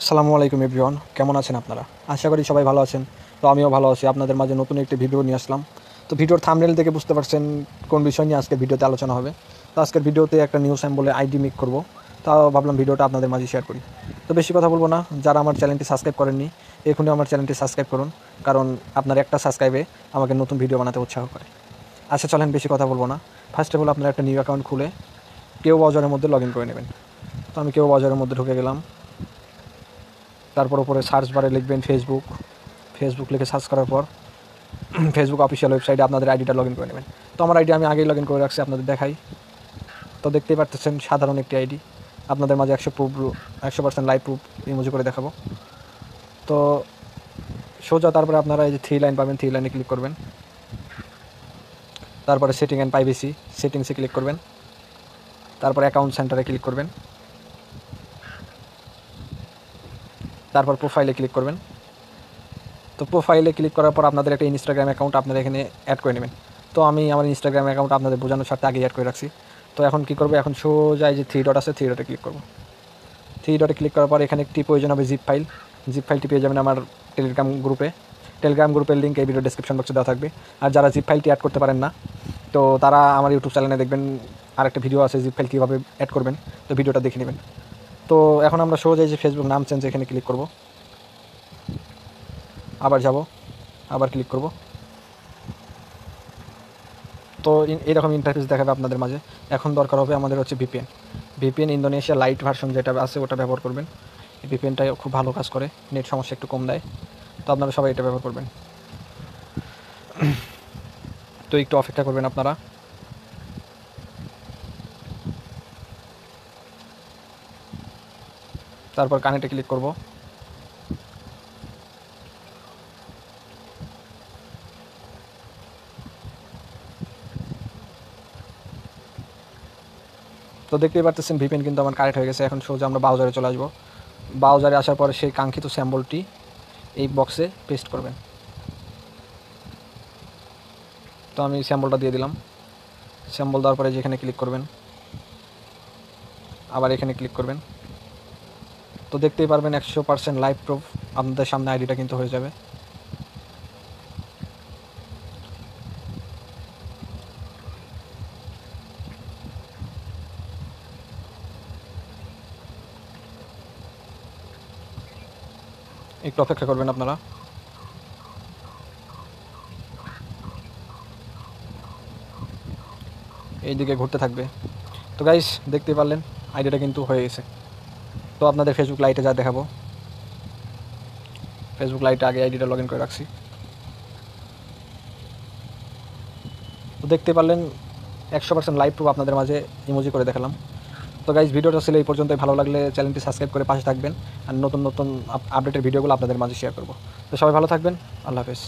আসসালামু আলাইকুম এভরিওয়ান, কেমন আছেন আপনারা? আশা করি সবাই ভালো আছেন। তো আমিও ভালো আছি। আপনাদের মাঝে নতুন একটি ভিডিও নিয়ে আসলাম। তো ভিডিওর থাম্বনেল দেখে বুঝতে পারছেন কোন বিষয় নিয়ে আজকের ভিডিওতে আলোচনা হবে। তো আজকের ভিডিওতে একটা নিউ স্যাম্পলে আইডি মেক করব। তাও ভাবলাম ভিডিওটা আপনাদের মাঝে শেয়ার করি। তো বেশি কথা বলবো না, যারা আমার চ্যানেলটি সাবস্ক্রাইব করেননি এখনই আমার চ্যানেলটি সাবস্ক্রাইব করুন, কারণ আপনার একটা সাবস্ক্রাইবে আমাকে নতুন ভিডিও বানাতে উৎসাহ করে। আচ্ছা চলেন, বেশি কথা বলবো না। ফার্স্ট অফ অল আপনারা একটা নিউ অ্যাকাউন্ট খুলে কেউ বাজারের মধ্যে লগ ইন করে নেবেন। তো আমি কেউ বাজারের মধ্যে ঢুকে গেলাম। তারপর উপরে সার্চ বারে লিখবেন ফেসবুক লিখে সার্চ করার পর ফেসবুক অফিসিয়াল ওয়েবসাইটে আপনাদের আইডিটা লগ ইন করে নেবেন। তো আমার আইডি আমি আগেই লগ ইন করে রাখছি, আপনাদের দেখাই। তো দেখতেই পারতেছেন সাধারণ একটি আইডি, আপনাদের মাঝে 100% লাইভ প্রুফ ইমোজি করে দেখাবো। তো সোজা তারপরে আপনারা এই যে 3 লাইন পাবেন, 3 লাইনে ক্লিক করবেন। তারপরে সেটিং অ্যান্ড প্রাইভেসি, সেটিংসে ক্লিক করবেন। তারপর অ্যাকাউন্ট সেন্টারে ক্লিক করবেন। তারপর প্রোফাইলে ক্লিক করবেন। তো প্রোফাইলে ক্লিক করার পর আপনাদের একটা ইনস্টাগ্রাম অ্যাকাউন্ট আপনারা এখানে অ্যাড করে নেবেন। তো আমি আমার ইনস্টাগ্রাম অ্যাকাউন্ট আপনাদের বোঝানোর সাথে আগেই অ্যাড করে রাখছি। তো এখন কী করবো, এখন সোজা যে 3 ডট আছে 3 ডটে ক্লিক করবো। 3 ডটে ক্লিক করার পর এখানে একটি প্রয়োজন হবে জিপ ফাইলটি পেয়ে যাবেন আমার টেলিগ্রাম গ্রুপের লিঙ্ক এই ভিডিও ডেসক্রিপশন বক্সে দেওয়া থাকবে। আর যারা জিপ ফাইলটি অ্যাড করতে পারেন না, তো তারা আমার ইউটিউব চ্যানেলে দেখবেন আরেকটা ভিডিও আছে জিপ ফাইল কীভাবে অ্যাড করবেন, তো ভিডিওটা দেখে নেবেন। তো এখন আমরা সোজা যে ফেসবুক নাম চেঞ্জ এখানে ক্লিক করব, আবার যাব, আবার ক্লিক করব। তো এইরকম ইন্টারফেস দেখাবে আপনাদের মাঝে। এখন দরকার হবে আমাদের হচ্ছে ভিপিএন ইন্দোনেশিয়া লাইট ভার্সন যেটা আছে ওটা ব্যবহার করবেন। এই ভিপিএনটাই খুব ভালো কাজ করে, নেট সমস্যা একটু কম দেয়। তো আপনারা সবাই এটা ব্যবহার করবেন। তো একটু অপেক্ষা করবেন আপনারা। তারপর কানেক্টে ক্লিক করব। তো দেখতেই পারতেছেন ভিপিএন কিন্তু আমার কানেক্ট হয়ে গেছে। এখন সোজা আমরা ব্রাউজারে চলে আসবো। ব্রাউজারে আসার পরে সেই কাঙ্ক্ষিত স্যাম্পলটি এই বক্সে পেস্ট করবেন। তো আমি স্যাম্পলটা দিয়ে দিলাম। স্যাম্পল দেওয়ার পরে যেখানে ক্লিক করবেন, আবার এখানে ক্লিক করবেন। তো দেখতেই পারবেন 100% লাইভ প্রুফ আপনাদের সামনে আইডিটা কিন্তু হয়ে যাবে। একটু অপেক্ষা করবেন আপনারা। এই দিকে ঘুরতে থাকবে। তো গাইস দেখতেই পারলেন আইডিটা কিন্তু হয়ে গেছে। তো আপনাদের ফেসবুক লাইটে যা দেখাবো, ফেসবুক লাইটে আগে আইডিটা লগ ইন করে রাখছি। তো দেখতে পারলেন 100% লাইভ প্রুফ আপনাদের মাঝে ইমোজি করে দেখালাম। তো গাইস ভিডিওটা ছিল এই পর্যন্তই। ভালো লাগলে চ্যানেলটি সাবস্ক্রাইব করে পাশে থাকবেন, আর নতুন আপডেটের ভিডিওগুলো আপনাদের মাঝে শেয়ার করব। তো সবাই ভালো থাকবেন। আল্লাহ হাফেজ।